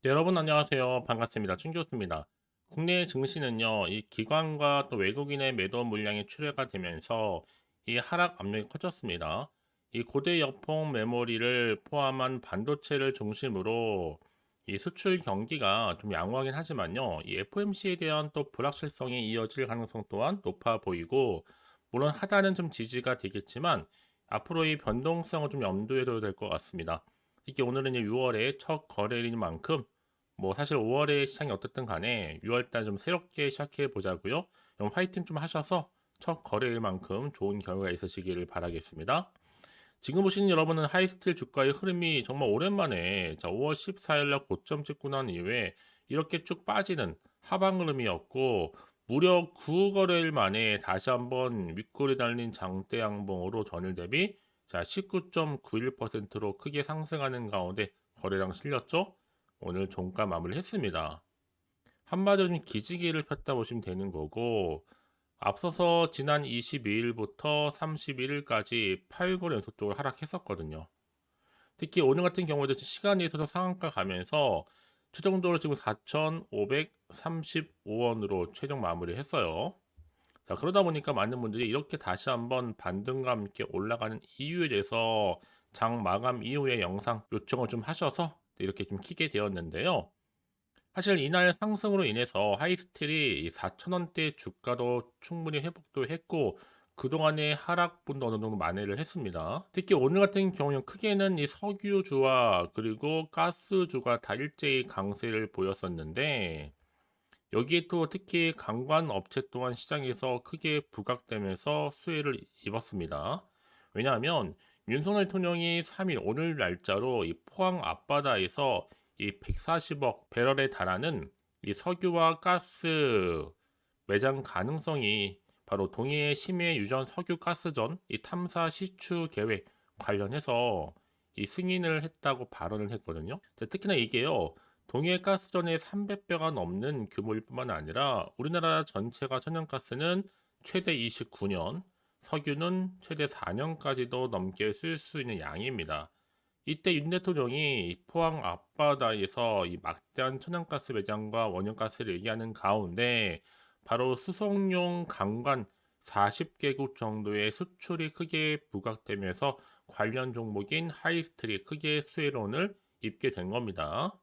네, 여러분 안녕하세요. 반갑습니다. 춘교수입니다. 국내 증시는요, 이 기관과 또 외국인의 매도 물량이 출회가 되면서 이 하락 압력이 커졌습니다. 이 고대 여폭 메모리를 포함한 반도체를 중심으로 이 수출 경기가 좀 양호하긴 하지만요, 이 FOMC에 대한 또 불확실성이 이어질 가능성 또한 높아 보이고, 물론 하단은 좀 지지가 되겠지만 앞으로의 변동성을 좀 염두에 둬야 될 것 같습니다. 특히 오늘은 6월에 첫 거래일인 만큼 뭐 사실 5월에 시장이 어떻든 간에 6월달 좀 새롭게 시작해 보자고요. 좀 화이팅 좀 하셔서 첫 거래일만큼 좋은 결과 있으시기를 바라겠습니다. 지금 보시는 여러분은 하이스틸 주가의 흐름이 정말 오랜만에 5월 14일 날 고점 찍고 난 이후에 이렇게 쭉 빠지는 하방 흐름이었고 무려 9거래일 만에 다시 한번 윗골이 달린 장대 양봉으로 전일 대비 19.91%로 크게 상승하는 가운데 거래량 실렸죠. 오늘 종가 마무리했습니다. 한마디로 좀 기지개를 폈다 보시면 되는 거고 앞서서 지난 22일부터 31일까지 8거 연속적으로 하락했었거든요. 특히 오늘 같은 경우에도 시간에 있어서 상한가 가면서 최종적으로 지금 4,535원으로 최종 마무리했어요. 자, 그러다 보니까 많은 분들이 이렇게 다시 한번 반등과 함께 올라가는 이유에 대해서 장 마감 이후에 영상 요청을 좀 하셔서 이렇게 좀 키게 되었는데요. 사실 이날 상승으로 인해서 하이스틸이 4,000원대 주가도 충분히 회복도 했고 그동안의 하락분도 어느 정도 만회를 했습니다. 특히 오늘 같은 경우는 크게는 이 석유주와 그리고 가스주가 다 일제히 강세를 보였었는데 여기에 또 특히 관광 업체 또한 시장에서 크게 부각되면서 수혜를 입었습니다. 왜냐하면 윤석열 대통령이 3일 오늘 날짜로 이 포항 앞바다에서 이 140억 배럴에 달하는 이 석유와 가스 매장 가능성이 바로 동해 심해 유전 석유 가스전 이 탐사 시추 계획 관련해서 이 승인을 했다고 발언을 했거든요. 특히나 이게요. 동해 가스전의 300배가 넘는 규모일 뿐만 아니라 우리나라 전체가 천연가스는 최대 29년, 석유는 최대 4년까지도 넘게 쓸 수 있는 양입니다. 이때 윤 대통령이 포항 앞바다에서 이 막대한 천연가스 매장과 원유가스를 얘기하는 가운데 바로 수송용 강관 40개국 정도의 수출이 크게 부각되면서 관련 종목인 하이스트리 크게 수혜론을 입게 된 겁니다.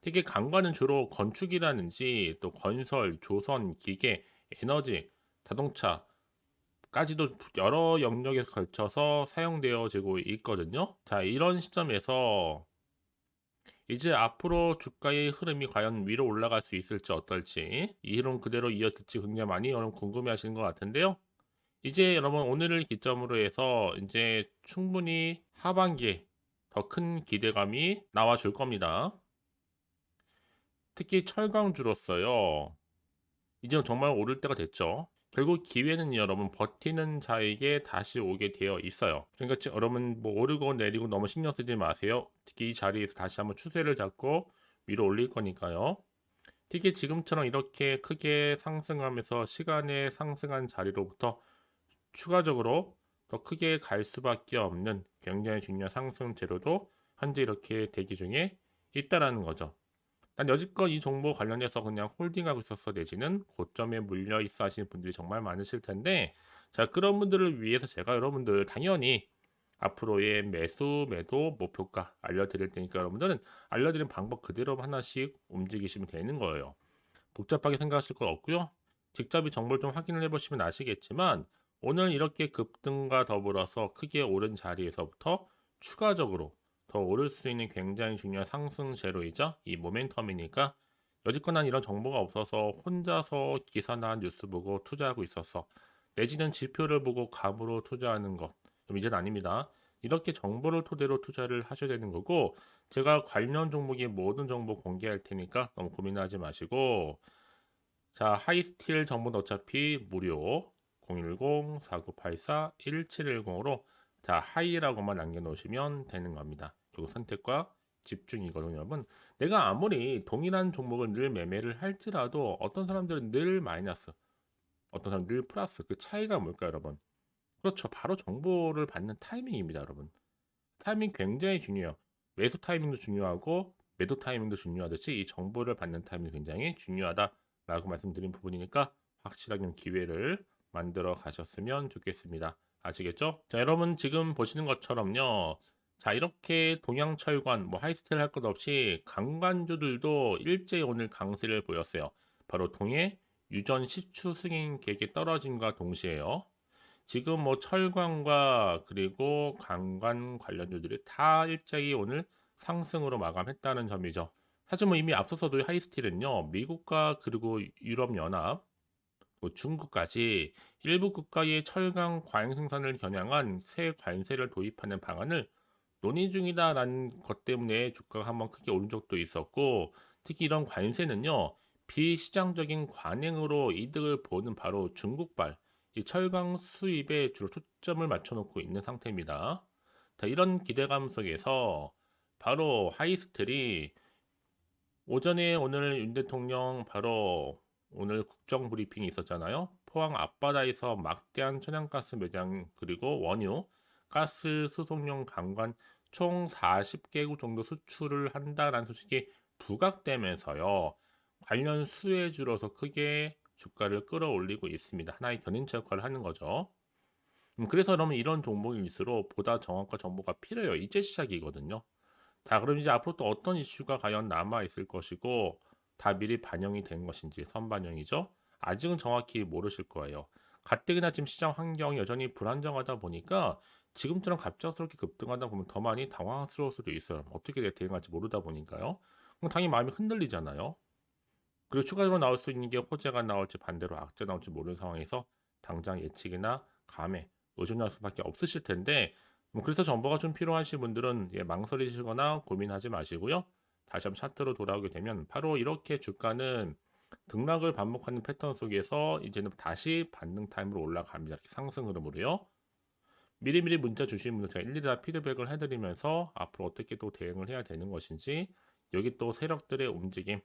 특히 강관은 주로 건축이라든지 또 건설, 조선, 기계, 에너지, 자동차 까지도 여러 영역에 걸쳐서 사용되어지고 있거든요. 자, 이런 시점에서 이제 앞으로 주가의 흐름이 과연 위로 올라갈 수 있을지 어떨지 이 흐름 그대로 이어질지 굉장히 많이 여러분 궁금해 하시는 것 같은데요. 이제 여러분 오늘을 기점으로 해서 이제 충분히 하반기에 더 큰 기대감이 나와 줄 겁니다. 특히 철강주로서요. 이제 정말 오를 때가 됐죠. 결국 기회는 여러분 버티는 자에게 다시 오게 되어 있어요. 그러니까 여러분 뭐 오르고 내리고 너무 신경 쓰지 마세요. 특히 이 자리에서 다시 한번 추세를 잡고 위로 올릴 거니까요. 특히 지금처럼 이렇게 크게 상승하면서 시간에 상승한 자리로부터 추가적으로 더 크게 갈 수밖에 없는 굉장히 중요한 상승 재료도 현재 이렇게 대기 중에 있다라는 거죠. 난 여지껏 이 정보 관련해서 그냥 홀딩하고 있었어 내지는 고점에 물려 있어 하시는 분들이 정말 많으실 텐데 자 그런 분들을 위해서 제가 여러분들 당연히 앞으로의 매수 매도 목표가 알려드릴 테니까 여러분들은 알려드린 방법 그대로 하나씩 움직이시면 되는 거예요. 복잡하게 생각하실 거 없고요. 직접 이 정보를 좀 확인을 해보시면 아시겠지만 오늘 이렇게 급등과 더불어서 크게 오른 자리에서부터 추가적으로 더 오를 수 있는 굉장히 중요한 상승 재료이자 이 모멘텀이니까 여지껏 난 이런 정보가 없어서 혼자서 기사나 뉴스 보고 투자하고 있었어. 내지는 지표를 보고 감으로 투자하는 것. 그럼 이제는 아닙니다. 이렇게 정보를 토대로 투자를 하셔야 되는 거고 제가 관련 종목의 모든 정보 공개할 테니까 너무 고민하지 마시고 자 하이스틸 정보는 어차피 무료 010-4984-1710으로 자 하이라고만 남겨놓으시면 되는 겁니다. 결국 선택과 집중이거든요 여러분. 내가 아무리 동일한 종목을 늘 매매를 할지라도 어떤 사람들은 늘 마이너스 어떤 사람은 늘 플러스 그 차이가 뭘까요 여러분? 그렇죠. 바로 정보를 받는 타이밍입니다 여러분. 타이밍 굉장히 중요해요. 매수 타이밍도 중요하고 매도 타이밍도 중요하듯이 이 정보를 받는 타이밍이 굉장히 중요하다라고 말씀드린 부분이니까 확실하게 기회를 만들어 가셨으면 좋겠습니다. 아시겠죠? 자, 여러분 지금 보시는 것처럼요. 자, 이렇게 동양철관, 뭐 하이스텔 할 것 없이 강관주들도 일제히 오늘 강세를 보였어요. 바로 동해 유전 시추 승인 계획이 떨어짐과 동시에요. 지금 뭐 철강과 그리고 강관 관련주들이 다 일제히 오늘 상승으로 마감했다는 점이죠. 사실 뭐 이미 앞서서도 하이스틸은요, 미국과 그리고 유럽연합, 또 중국까지 일부 국가의 철강 과잉 생산을 겨냥한 새 관세를 도입하는 방안을 논의 중이다라는 것 때문에 주가가 한번 크게 오른 적도 있었고, 특히 이런 관세는요, 비시장적인 관행으로 이득을 보는 바로 중국발 이 철강 수입에 주로 초점을 맞춰놓고 있는 상태입니다. 자, 이런 기대감 속에서 바로 하이스텔이 오전에 오늘 윤 대통령 바로 오늘 국정 브리핑이 있었잖아요. 포항 앞바다에서 막대한 천연가스 매장 그리고 원유, 가스 수송용 강관 총 40개국 정도 수출을 한다라는 소식이 부각되면서요. 관련 수혜주로서 크게 주가를 끌어올리고 있습니다. 하나의 견인차 역할을 하는 거죠. 그래서 그러면 이런 종목일수록 보다 정확한 정보가 필요해요. 이제 시작이거든요. 자, 그럼 이제 앞으로 또 어떤 이슈가 과연 남아 있을 것이고 다 미리 반영이 된 것인지 선반영이죠. 아직은 정확히 모르실 거예요. 가뜩이나 지금 시장 환경이 여전히 불안정하다 보니까 지금처럼 갑작스럽게 급등하다 보면 더 많이 당황스러울 수도 있어요. 어떻게 대응할지 모르다 보니까요. 그럼 당연히 마음이 흔들리잖아요. 그리고 추가적으로 나올 수 있는 게 호재가 나올지 반대로 악재 나올지 모르는 상황에서 당장 예측이나 감에 의존할 수밖에 없으실 텐데 그래서 정보가 좀 필요하신 분들은 망설이시거나 고민하지 마시고요. 다시 한번 차트로 돌아오게 되면 바로 이렇게 주가는 등락을 반복하는 패턴 속에서 이제는 다시 반등 타임으로 올라갑니다. 이렇게 상승 흐름으로요. 미리미리 문자 주신 분들 제가 일일이 다 피드백을 해드리면서 앞으로 어떻게 또 대응을 해야 되는 것인지 여기 또 세력들의 움직임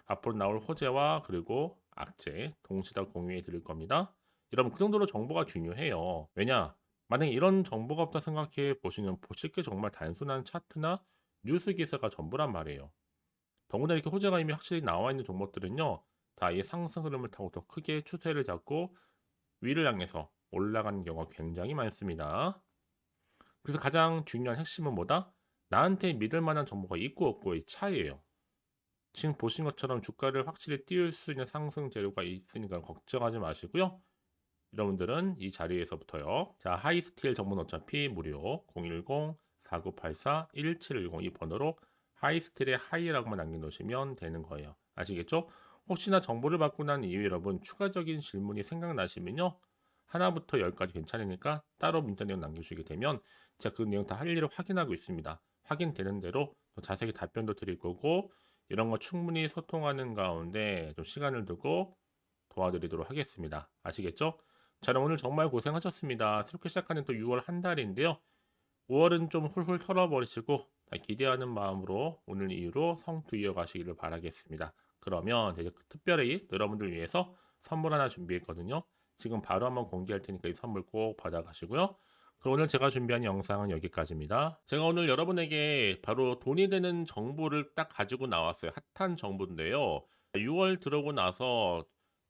앞으로 나올 호재와 그리고 악재 동시에 다 공유해 드릴 겁니다. 여러분 그 정도로 정보가 중요해요. 왜냐? 만약에 이런 정보가 없다 생각해 보시면 보실 게 정말 단순한 차트나 뉴스 기사가 전부란 말이에요. 더구나 이렇게 호재가 이미 확실히 나와 있는 종목들은요. 다 이 상승 흐름을 타고 더 크게 추세를 잡고 위를 향해서 올라가는 경우가 굉장히 많습니다. 그래서 가장 중요한 핵심은 뭐다? 나한테 믿을 만한 정보가 있고 없고의 차이예요. 지금 보신 것처럼 주가를 확실히 띄울 수 있는 상승 재료가 있으니까 걱정하지 마시고요. 여러분들은 이 자리에서부터요. 자, 하이스틸 정보는 어차피 무료 010-4984-1710 이 번호로 하이스틸의 하이라고만 남겨놓으시면 되는 거예요. 아시겠죠? 혹시나 정보를 받고 난 이후에 여러분 추가적인 질문이 생각나시면요. 하나부터 열까지 괜찮으니까 따로 문자 내용 남겨주시게 되면 제가 그 내용 다 할 일을 확인하고 있습니다. 확인되는 대로 더 자세히 답변도 드릴 거고 이런 거 충분히 소통하는 가운데 좀 시간을 두고 도와드리도록 하겠습니다. 아시겠죠? 자, 그럼 오늘 정말 고생하셨습니다. 새롭게 시작하는 또 6월 한 달인데요. 5월은 좀 훌훌 털어버리시고 기대하는 마음으로 오늘 이후로 성투 이어가시기를 바라겠습니다. 그러면 이제 특별히 여러분들 위해서 선물 하나 준비했거든요. 지금 바로 한번 공개할 테니까 이 선물 꼭 받아가시고요. 그럼 오늘 제가 준비한 영상은 여기까지입니다. 제가 오늘 여러분에게 바로 돈이 되는 정보를 딱 가지고 나왔어요. 핫한 정보인데요. 6월 들어오고 나서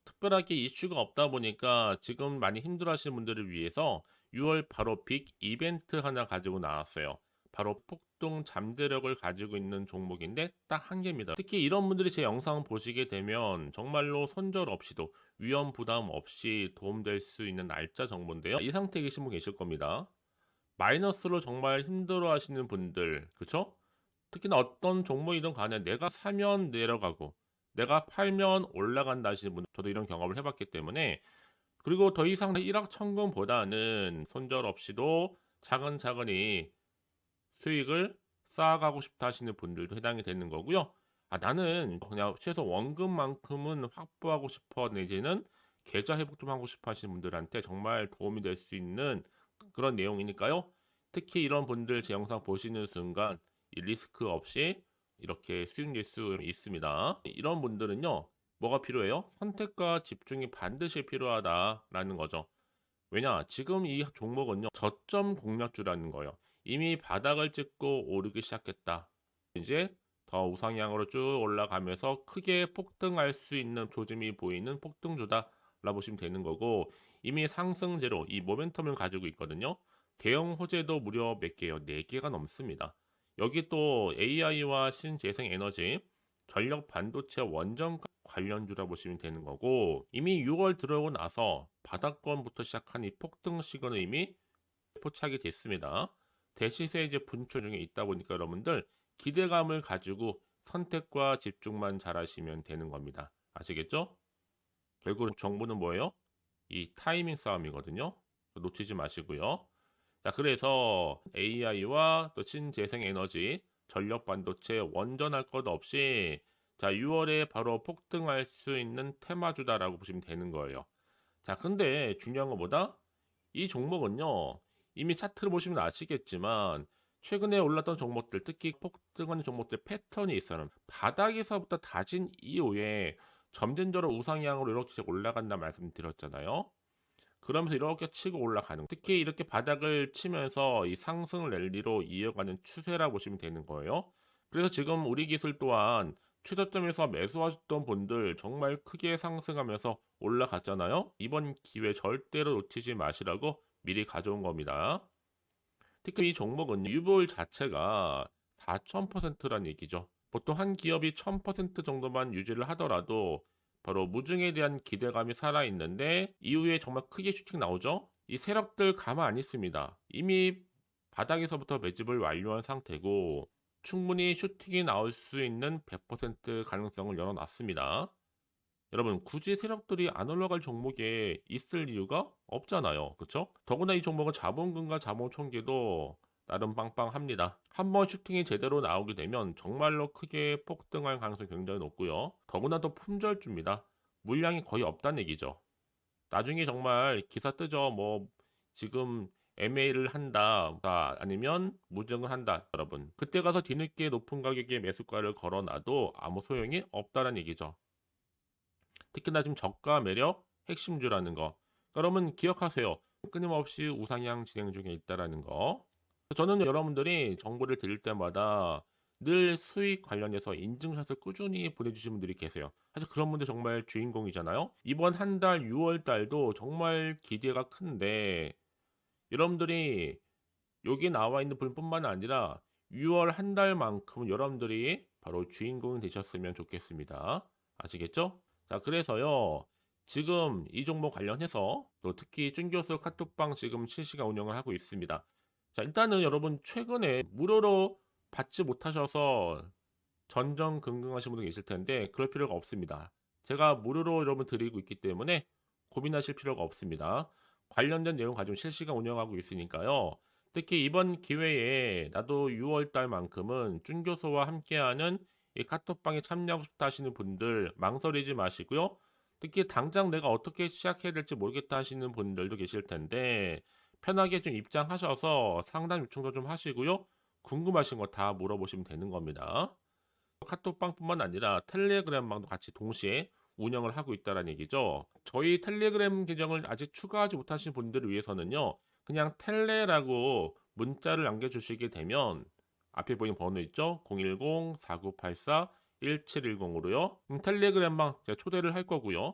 특별하게 이슈가 없다 보니까 지금 많이 힘들어하시는 분들을 위해서 6월 바로 빅 이벤트 하나 가지고 나왔어요. 바로 폭등 잠재력을 가지고 있는 종목인데 딱 한 개입니다. 특히 이런 분들이 제 영상 보시게 되면 정말로 손절 없이도 위험 부담 없이 도움될 수 있는 날짜 정보인데요. 이 상태에 계신 분 계실 겁니다. 마이너스로 정말 힘들어 하시는 분들, 그쵸? 특히나 어떤 종목이든 간에 내가 사면 내려가고 내가 팔면 올라간다 하시는 분, 저도 이런 경험을 해봤기 때문에 그리고 더 이상 일확천금보다는 손절 없이도 차근차근히 수익을 쌓아가고 싶다 하시는 분들도 해당이 되는 거고요. 아, 나는 그냥 최소 원금만큼은 확보하고 싶어 내지는 계좌 회복 좀 하고 싶어 하시는 분들한테 정말 도움이 될 수 있는 그런 내용이니까요. 특히 이런 분들 제 영상 보시는 순간 이 리스크 없이 이렇게 수익 낼 수 있습니다. 이런 분들은요. 뭐가 필요해요? 선택과 집중이 반드시 필요하다라는 거죠. 왜냐? 지금 이 종목은요. 저점 공략주라는 거예요. 이미 바닥을 찍고 오르기 시작했다. 이제 더 우상향으로 쭉 올라가면서 크게 폭등할 수 있는 조짐이 보이는 폭등주다라고 보시면 되는 거고, 이미 상승제로 이 모멘텀을 가지고 있거든요. 대형 호재도 무려 몇 개요? 4개가 넘습니다. 여기 또 AI와 신재생 에너지, 전력 반도체 원전 관련주라 보시면 되는 거고, 이미 6월 들어오고 나서 바닥권부터 시작한 이 폭등 시그널 이미 포착이 됐습니다. 대시세 이제 분출 중에 있다 보니까 여러분들 기대감을 가지고 선택과 집중만 잘하시면 되는 겁니다. 아시겠죠? 결국 정보는 뭐예요? 이 타이밍 싸움이거든요. 놓치지 마시고요. 자, 그래서 AI와 또 신재생 에너지, 전력 반도체 원전할 것 없이 자, 6월에 바로 폭등할 수 있는 테마주다라고 보시면 되는 거예요. 자, 근데 중요한 것보다 이 종목은요, 이미 차트를 보시면 아시겠지만 최근에 올랐던 종목들, 특히 폭등하는 종목들 패턴이 있어요. 바닥에서부터 다진 이후에 점진적으로 우상향으로 이렇게 올라간다 말씀드렸잖아요. 그러면서 이렇게 치고 올라가는, 특히 이렇게 바닥을 치면서 이 상승 랠리로 이어가는 추세라 보시면 되는 거예요. 그래서 지금 우리 기술 또한 최저점에서 매수하셨던 분들 정말 크게 상승하면서 올라갔잖아요. 이번 기회 절대로 놓치지 마시라고 미리 가져온 겁니다. 특히 이 종목은 유볼 자체가 4000%란 얘기죠. 보통 한 기업이 1000% 정도만 유지를 하더라도 바로 무중에 대한 기대감이 살아있는데 이후에 정말 크게 슈팅 나오죠. 이 세력들 가만 안 있습니다. 이미 바닥에서부터 매집을 완료한 상태고 충분히 슈팅이 나올 수 있는 100% 가능성을 열어놨습니다. 여러분 굳이 세력들이 안 올라갈 종목에 있을 이유가 없잖아요. 그렇죠? 더구나 이 종목은 자본금과 자본 총계도 나름 빵빵합니다. 한번 슈팅이 제대로 나오게 되면 정말로 크게 폭등할 가능성이 굉장히 높고요. 더구나 또 품절주입니다. 물량이 거의 없다는 얘기죠. 나중에 정말 기사 뜨죠. 뭐 지금 MA를 한다, 아니면 무증을 한다, 여러분. 그때 가서 뒤늦게 높은 가격에 매수가를 걸어놔도 아무 소용이 없다는 얘기죠. 특히나 지금 저가 매력 핵심주라는 거. 여러분 기억하세요. 끊임없이 우상향 진행 중에 있다라는 거. 저는 여러분들이 정보를 드릴 때마다 늘 수익 관련해서 인증샷을 꾸준히 보내주신 분들이 계세요. 사실 그런 분들 정말 주인공이잖아요. 이번 한 달 6월 달도 정말 기대가 큰데 여러분들이 여기 나와 있는 분뿐만 아니라 6월 한 달만큼 여러분들이 바로 주인공이 되셨으면 좋겠습니다. 아시겠죠? 자, 그래서요. 지금 이 종목 관련해서 또 특히 쭌교수 카톡방 지금 실시간 운영을 하고 있습니다. 자, 일단은 여러분 최근에 무료로 받지 못하셔서 전전긍긍하시는 분들 계실 텐데 그럴 필요가 없습니다. 제가 무료로 여러분 드리고 있기 때문에 고민하실 필요가 없습니다. 관련된 내용 가지고 실시간 운영하고 있으니까요. 특히 이번 기회에 나도 6월 달만큼은 쭌교수와 함께하는 이 카톡방에 참여하고 싶다 하시는 분들 망설이지 마시고요. 특히 당장 내가 어떻게 시작해야 될지 모르겠다 하시는 분들도 계실 텐데 편하게 좀 입장하셔서 상담 요청도 좀 하시고요. 궁금하신 거 다 물어보시면 되는 겁니다. 카톡방뿐만 아니라 텔레그램방도 같이 동시에 운영을 하고 있다는 얘기죠. 저희 텔레그램 계정을 아직 추가하지 못하신 분들을 위해서는요. 그냥 텔레라고 문자를 남겨주시게 되면 앞에 보이는 번호 있죠? 010-4984-1710으로요. 텔레그램방 제가 초대를 할 거고요.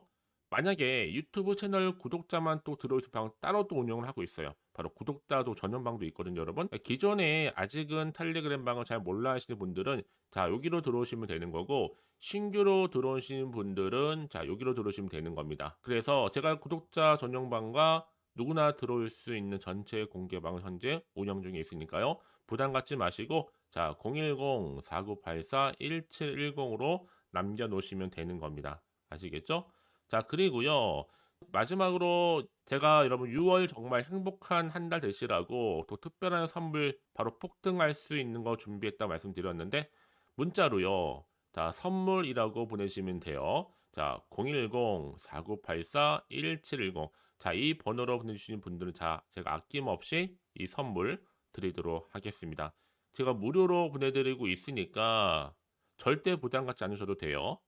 만약에 유튜브 채널 구독자만 또 들어오실 방 따로 또 운영을 하고 있어요. 바로 구독자도 전용방도 있거든요, 여러분. 기존에 아직은 텔레그램 방을 잘 몰라 하시는 분들은 자, 여기로 들어오시면 되는 거고 신규로 들어오시는 분들은 자, 여기로 들어오시면 되는 겁니다. 그래서 제가 구독자 전용방과 누구나 들어올 수 있는 전체 공개방을 현재 운영 중에 있으니까요. 부담 갖지 마시고 자, 010-4984-1710으로 남겨놓으시면 되는 겁니다. 아시겠죠? 자, 그리고요. 마지막으로 제가 여러분 6월 정말 행복한 한 달 되시라고 또 특별한 선물 바로 폭등할 수 있는 거 준비했다 말씀드렸는데 문자로요. 자, 선물이라고 보내시면 돼요. 자, 010-4984-1710. 자, 이 번호로 보내주시는 분들은 자, 제가 아낌없이 이 선물 드리도록 하겠습니다. 제가 무료로 보내드리고 있으니까 절대 부담 갖지 않으셔도 돼요.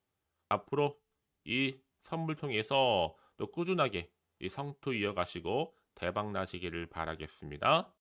앞으로 이 선물 통해서 또 꾸준하게 이 성투 이어가시고 대박 나시기를 바라겠습니다.